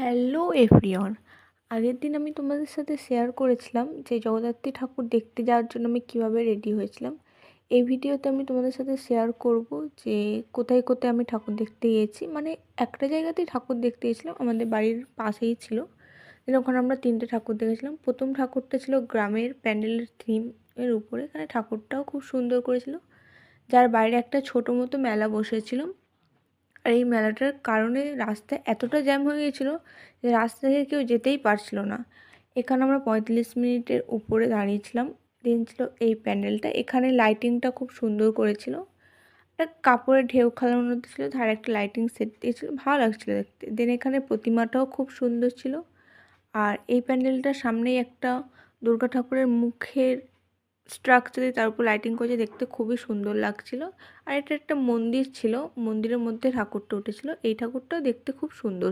Hello everyone. আগের দিন আমি তোমাদের সাথে শেয়ার করেছিলাম যে জগদ্ধাত্রী ঠাকুর দেখতে যাওয়ার জন্য আমি কীভাবে রেডি হয়েছিলাম। এই ভিডিওতে আমি তোমাদের সাথে শেয়ার করব যে কোথায় কোথায় আমি ঠাকুর দেখতে গিয়েছি। মানে একটা জায়গাতেই ঠাকুর দেখতে গেছিলাম, আমাদের বাড়ির পাশেই ছিল। ওখানে আমরা 3টে ঠাকুর দেখেছিলাম। প্রথম ঠাকুরটা ছিল গ্রামের প্যান্ডেলের থিম এর উপরে, এখানে ঠাকুরটাও খুব সুন্দর করেছিল, যার বাইরে একটা ছোটো মতো মেলা বসেছিল। আর এই মেলাটার কারণে রাস্তায় এতটা জ্যাম হয়ে গিয়েছিলো যে রাস্তা থেকে কেউ যেতেই পারছিল না। এখানে আমরা 45 মিনিটের উপরে দাঁড়িয়েছিলাম। দেন ছিল এই প্যান্ডেলটা, এখানে লাইটিংটা খুব সুন্দর করেছিল। একটা কাপড়ের ঢেউ খেলানো ছিল, ধারে একটা লাইটিং সেট দিয়েছিল, ভালো লাগছিলো দেখতে। দেন এখানে প্রতিমাটাও খুব সুন্দর ছিল। আর এই প্যান্ডেলটার সামনেই একটা দুর্গা ঠাকুরের মুখের স্ট্রাকচারে তার উপর লাইটিং করেছে, দেখতে খুবই সুন্দর লাগছিল। আর এটা একটা মন্দির ছিল, মন্দিরের মধ্যে ঠাকুরটা উঠেছিল। এই ঠাকুরটাও দেখতে খুব সুন্দর।